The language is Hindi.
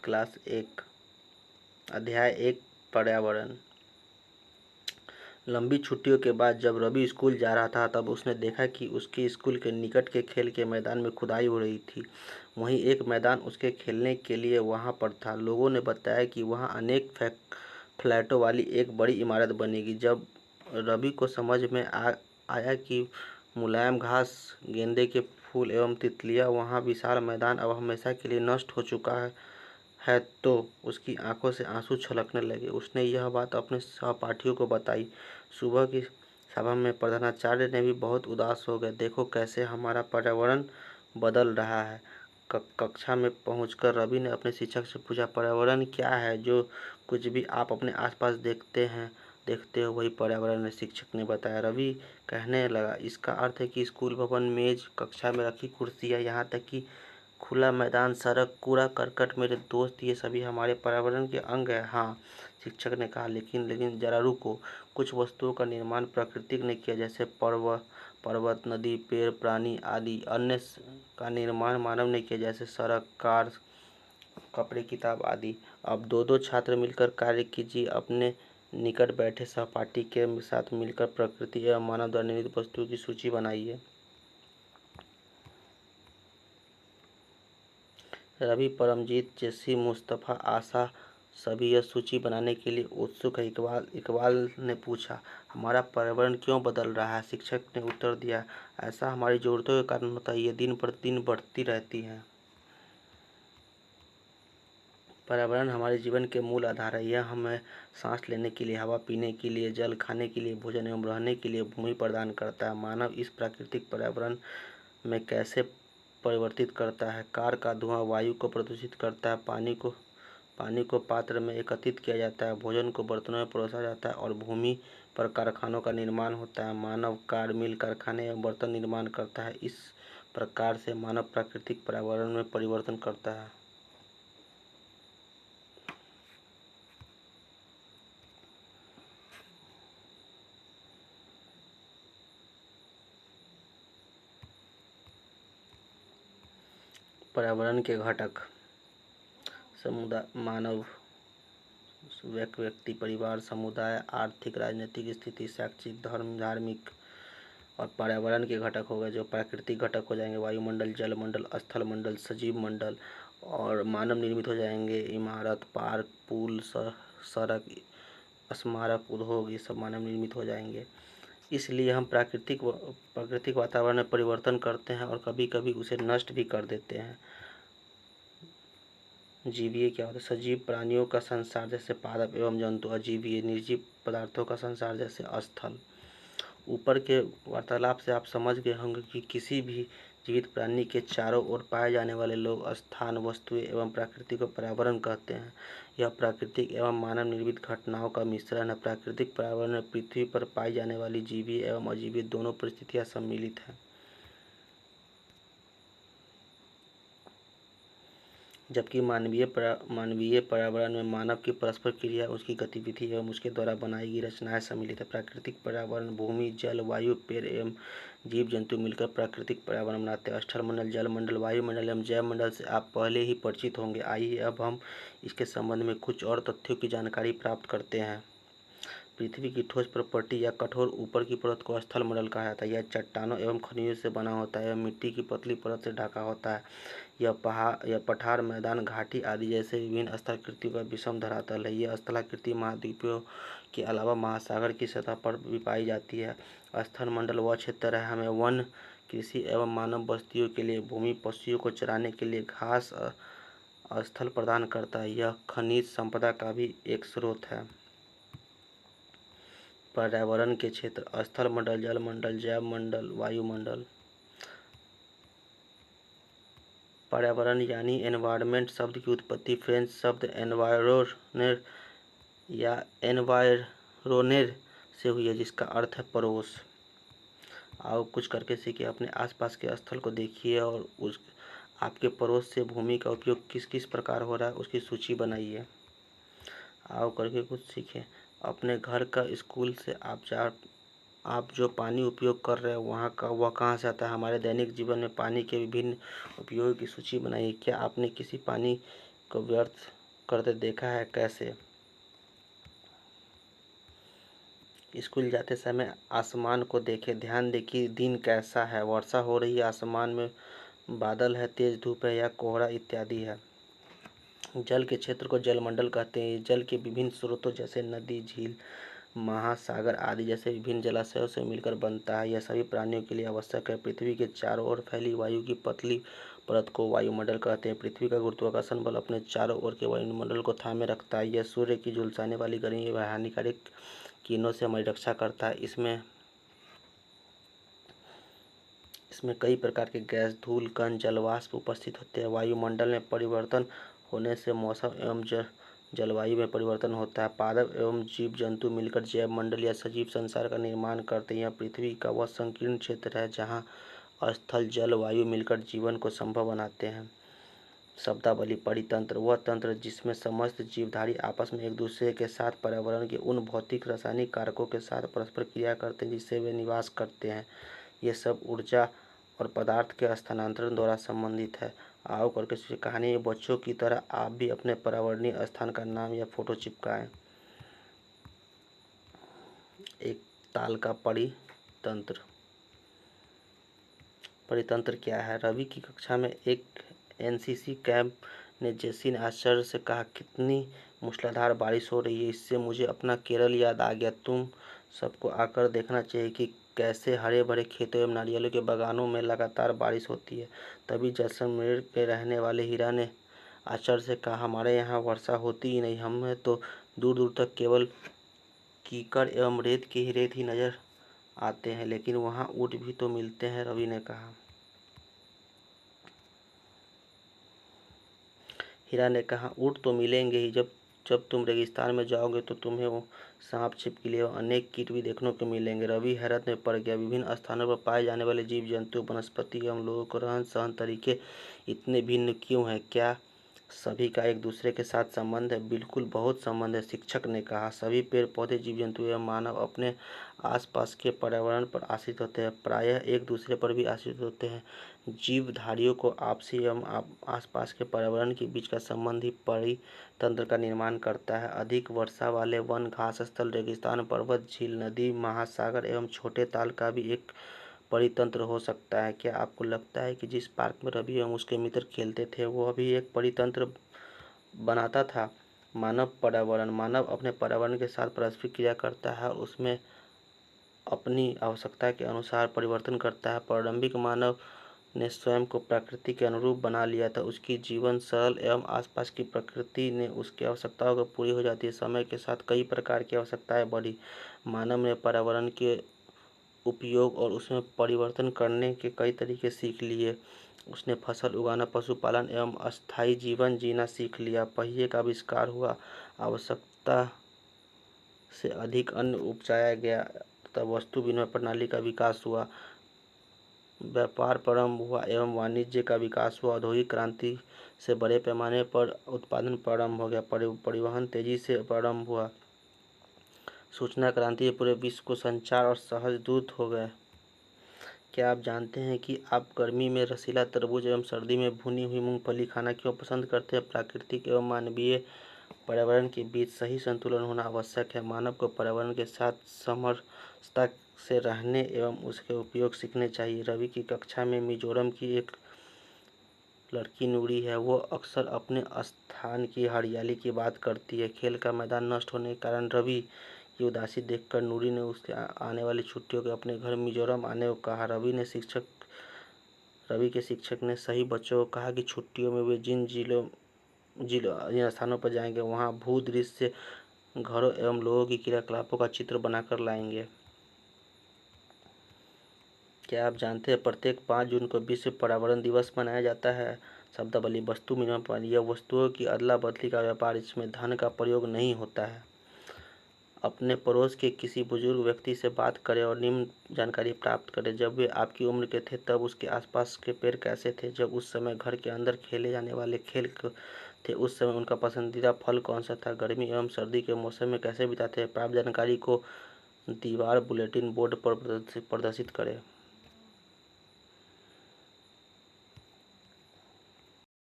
क्लास 1 अध्याय 1 पर्यावरण। लंबी छुट्टियों के बाद जब रवि स्कूल जा रहा था तब उसने देखा कि उसके स्कूल के निकट के खेल के मैदान में खुदाई हो रही थी। वहीं एक मैदान उसके खेलने के लिए वहां पर था। लोगों ने बताया कि वहां अनेक फ्लैटों वाली एक बड़ी इमारत बनेगी। जब रवि को समझ में आया कि मुलायम घास, गेंदे के फूल एवं तितलियां वहां विशाल मैदान अब हमेशा के लिए नष्ट हो चुका है तो उसकी आंखों से आंसू छलकने लगे। उसने यह बात अपने सहपाठियों को बताई। सुबह की सभा में प्रधानाचार्य ने भी बहुत उदास हो गए। देखो कैसे हमारा पर्यावरण बदल रहा है। कक्षा में पहुंचकर रवि ने अपने शिक्षक से पूछा, पर्यावरण क्या है? जो कुछ भी आप अपने आसपास देखते हो वही पर्यावरण है, शिक्षक ने बताया। रवि कहने लगा, इसका अर्थ है कि स्कूल भवन, मेज, कक्षा में रखी कुर्सियाँ, यहाँ तक कि खुला मैदान, सड़क, कूड़ा करकट, मेरे दोस्त, ये सभी हमारे पर्यावरण के अंग है। हाँ, शिक्षक ने कहा, लेकिन जरा रुको। कुछ वस्तुओं का निर्माण प्रकृति ने किया, जैसे पर्वत, नदी, पेड़, प्राणी आदि। अन्य का निर्माण मानव ने किया, जैसे सड़क, कार, कपड़े, किताब आदि। अब दो छात्र मिलकर कार्य कीजिए। अपने निकट बैठे सहपाठी के साथ मिलकर प्रकृति एवं मानव द्वारा निर्मित वस्तुओं की सूची बनाइए। रवि, परमजीत, जेसी, मुस्तफ़ा, आशा सभी यह सूची बनाने के लिए उत्सुक है। इकबाल ने पूछा, हमारा पर्यावरण क्यों बदल रहा है? शिक्षक ने उत्तर दिया, ऐसा हमारी ज़रूरतों के कारण होता है। ये दिन प्रतिदिन बढ़ती रहती हैं। पर्यावरण हमारे जीवन के मूल आधार है। यह हमें सांस लेने के लिए हवा, पीने के लिए जल, खाने के लिए भोजन एवं रहने के लिए भूमि प्रदान करता है। मानव इस प्राकृतिक पर्यावरण में कैसे परिवर्तित करता है? कार का धुआं वायु को प्रदूषित करता है, पानी को पात्र में एकत्रित किया जाता है, भोजन को बर्तनों में परोसा जाता है और भूमि पर कारखानों का निर्माण होता है। मानव कार, मिल, कारखाने एवं बर्तन निर्माण करता है। इस प्रकार से मानव प्राकृतिक पर्यावरण में परिवर्तन करता है। पर्यावरण के घटक: समुदाय, मानव, व्यक्ति, परिवार, समुदाय, आर्थिक, राजनीतिक स्थिति, शैक्षिक, धार्मिक। और पर्यावरण के घटक हो गए जो प्राकृतिक घटक हो जाएंगे, वायुमंडल, जलमंडल, स्थल मंडल, सजीव मंडल। और मानव निर्मित हो जाएंगे, इमारत, पार्क, पुल, सड़क, स्मारक, उद्योग, ये सब मानव निर्मित हो जाएंगे। इसलिए हम प्राकृतिक वातावरण में परिवर्तन करते हैं और कभी कभी उसे नष्ट भी कर देते हैं। जीवीय क्या होता है? सजीव प्राणियों का संसार जैसे पादप एवं जंतु। अजीवीय, निर्जीव पदार्थों का संसार जैसे स्थल। ऊपर के वार्तालाप से आप समझ गए होंगे कि किसी भी जीवित प्राणी के चारों ओर पाए जाने वाले लोग, स्थान, वस्तुएं एवं प्रकृति को पर्यावरण कहते हैं। यह प्राकृतिक एवं मानव निर्मित घटनाओं का मिश्रण है। प्राकृतिक पर्यावरण में पृथ्वी पर पाई जाने वाली जीवीय एवं अजीवीय दोनों परिस्थितियां सम्मिलित हैं। जबकि मानवीय पर्यावरण में मानव की परस्पर क्रिया, उसकी गतिविधि एवं उसके द्वारा बनाई गई रचनाएं सम्मिलित है। प्राकृतिक पर्यावरण भूमि, जल, वायु, पेड़ एवं जीव जंतु मिलकर प्राकृतिक पर्यावरण बनाते हैं। स्थल मंडल, जल मंडल, वायुमंडल एवं जैव मंडल से आप पहले ही परिचित होंगे। आइए अब हम इसके संबंध में कुछ और तथ्यों की जानकारी प्राप्त करते हैं। पृथ्वी की ठोस प्रॉपर्टी या कठोर ऊपर की परत को स्थल मंडल कहा जाता है। यह चट्टानों एवं खनिजों से बना होता है। यह मिट्टी की पतली परत से ढका होता है। यह पठार, मैदान, घाटी आदि जैसे विभिन्न स्थलाकृतियों का विषम धरातल है। यह स्थलाकृति महाद्वीपों के अलावा महासागर की सतह पर भी पाई जाती है। स्थल मंडल वह क्षेत्र है हमें वन, कृषि एवं मानव बस्तियों के लिए भूमि, पशुओं को चराने के लिए घास स्थल प्रदान करता है। यह खनिज संपदा का भी एक स्रोत है। पर्यावरण के क्षेत्र: स्थल मंडल, जल मंडल, जैव मंडल, वायुमंडल। पर्यावरण यानी एनवायरनमेंट शब्द की उत्पत्ति फ्रेंच शब्द एनवायरोनेर या एनवायरोनेर से हुई है, जिसका अर्थ है पड़ोस। आओ कुछ करके सीखिए। अपने आसपास के स्थल को देखिए और उस आपके पड़ोस से भूमि का उपयोग किस किस प्रकार हो रहा है उसकी सूची बनाइए। आओ करके कुछ सीखें। अपने घर का, स्कूल से आप जो पानी उपयोग कर रहे हैं वह कहाँ से आता है? हमारे दैनिक जीवन में पानी के विभिन्न उपयोगों की सूची बनाइए। क्या आपने किसी पानी को व्यर्थ करते देखा है। कैसे? स्कूल जाते समय आसमान को देखें, ध्यान दें कि दिन कैसा है, वर्षा हो रही है, आसमान में बादल है, तेज धूप है या कोहरा इत्यादि है। जल के क्षेत्र को जलमंडल कहते हैं। जल के विभिन्न स्रोतों जैसे नदी, झील, महासागर आदि जैसे विभिन्न जलाशयों से मिलकर बनता है। यह सभी प्राणियों के लिए आवश्यक है। पृथ्वी के चारों ओर फैली वायु की पतली परत को वायुमंडल कहते हैं। पृथ्वी का गुरुत्वाकर्षण बल अपने चारों ओर के वायुमंडल को थामे रखता है। यह सूर्य की झुलसाने वाली गर्मी व हानिकारक किरणों से हमारी रक्षा करता है। इसमें कई प्रकार के गैस, धूल कण, जलवाष्प उपस्थित होते हैं। वायुमंडल में परिवर्तन होने से मौसम एवं जलवायु में परिवर्तन होता है। पादप एवं जीव जंतु मिलकर जैव मंडल या सजीव संसार का निर्माण करते हैं। यह पृथ्वी का वह संकीर्ण क्षेत्र है जहाँ स्थल, जल, वायु मिलकर जीवन को संभव बनाते हैं। शब्दावली: परितंत्र: वह तंत्र जिसमें समस्त जीवधारी आपस में एक दूसरे के साथ पर्यावरण के उन भौतिक रासायनिक कारकों के साथ परस्पर क्रिया करते हैं जिससे वे निवास करते हैं। ये सब ऊर्जा और पदार्थ के स्थानांतरण द्वारा संबंधित है। आओ करके इस कहानी में बच्चों की तरह आप भी अपने पर्यावरणीय स्थान का नाम या फोटो चिपकाएं। एक ताल का परितंत्र। परितंत्र क्या है? रवि की कक्षा में एक एनसीसी कैंप ने जेसी ने आश्चर्य से कहा, कितनी मूसलाधार बारिश हो रही है, इससे मुझे अपना केरल याद आ गया। तुम सबको आकर देखना चाहिए कि कैसे हरे भरे खेतों एवं नारियलों के बागानों में लगातार बारिश होती है। तभी जैसलमेर के रहने वाले हीरा ने आश्चर्य से कहा, हमारे यहाँ वर्षा होती ही नहीं, हमें तो दूर दूर तक केवल कीचड़ एवं रेत ही नजर आते हैं, लेकिन वहाँ ऊँट भी तो मिलते हैं। रवि ने कहा। हीरा ने कहा, ऊँट तो मिलेंगे ही, जब जब तुम रेगिस्तान में जाओगे तो तुम्हें वो सांप, छिपकली एवं अनेक कीट भी देखने को मिलेंगे। रवि हैरत में पड़ गया। विभिन्न स्थानों पर पाए जाने वाले जीव जंतु, वनस्पति एवं लोगों के रहन सहन तरीके इतने भिन्न क्यों हैं? क्या सभी का एक दूसरे के साथ संबंध है? बिल्कुल, बहुत संबंध है, शिक्षक ने कहा। सभी पेड़ पौधे, जीव जंतु एवं मानव अपने आसपास के पर्यावरण पर आश्रित होते हैं, प्रायः एक दूसरे पर भी आश्रित होते हैं। जीवधारियों को आपसी एवं आसपास के पर्यावरण के बीच का संबंध ही परितंत्र का निर्माण करता है। अधिक वर्षा वाले वन, घास स्थल, रेगिस्तान, पर्वत, झील, नदी, महासागर एवं छोटे ताल का भी एक परितंत्र हो सकता है। क्या आपको लगता है कि जिस पार्क में रवि एवं उसके मित्र खेलते थे वह भी एक परितंत्र बनाता था? मानव अपने पर्यावरण के साथ परस्पर क्रिया करता है और उसमें अपनी आवश्यकता के अनुसार परिवर्तन करता है। प्रारंभिक मानव ने स्वयं को प्रकृति के अनुरूप बना लिया था। उसकी जीवन सरल एवं आसपास की प्रकृति ने उसकी आवश्यकताओं को पूरी हो जाती है। समय के साथ कई प्रकार की आवश्यकताएं बढ़ी। मानव ने पर्यावरण के उपयोग और उसमें परिवर्तन करने के कई तरीके सीख लिए। उसने फसल उगाना, पशुपालन एवं अस्थायी जीवन जीना सीख लिया। पहिए का आविष्कार हुआ, आवश्यकता से अधिक अन्न उपजाया गया तथा वस्तु विनिमय प्रणाली का विकास हुआ। व्यापार प्रारंभ हुआ एवं वाणिज्य का विकास हुआ। औद्योगिक क्रांति से बड़े पैमाने पर उत्पादन प्रारंभ हो गया। परिवहन तेजी से प्रारंभ हुआ। सूचना क्रांति से पूरे विश्व को संचार और सहज दूत हो गए। क्या आप जानते हैं कि आप गर्मी में रसीला तरबूज एवं सर्दी में भुनी हुई मूंगफली खाना क्यों पसंद करते हैं? प्राकृतिक एवं मानवीय पर्यावरण के बीच सही संतुलन होना आवश्यक है। मानव को पर्यावरण के साथ समरसता से रहने एवं उसके उपयोग सीखने चाहिए। रवि की कक्षा में मिजोरम की एक लड़की नूरी है। वो अक्सर अपने स्थान की हरियाली की बात करती है। खेल का मैदान नष्ट होने के कारण रवि की उदासी देखकर नूरी ने उसके आने वाली छुट्टियों के अपने घर मिजोरम आने को कहा। रवि के शिक्षक ने सही बच्चों को कहा कि छुट्टियों में वे जिन स्थानों पर जाएंगे वहां भूदृश्य, घरों एवं लोगों की क्रियाकलापों का चित्र बनाकर लाएंगे। क्या आप जानते हैं प्रत्येक 5 जून को विश्व पर्यावरण दिवस मनाया जाता है? शब्दावली: वस्तु विनिमय प्रणाली: यह वस्तुओं की अदला बदली का व्यापार, इसमें धन का प्रयोग नहीं होता है। अपने पड़ोस के किसी बुजुर्ग व्यक्ति से बात करें और निम्न जानकारी प्राप्त करें। जब वे आपकी उम्र के थे तब उसके आसपास के पेड़ कैसे थे? जब उस समय घर के अंदर खेले जाने वाले खेल थे उस समय उनका पसंदीदा फल कौन सा था? गर्मी एवं सर्दी के मौसम में कैसे बिताते हैं? प्राप्त जानकारी को दीवार बुलेटिन बोर्ड पर प्रदर्शित करें।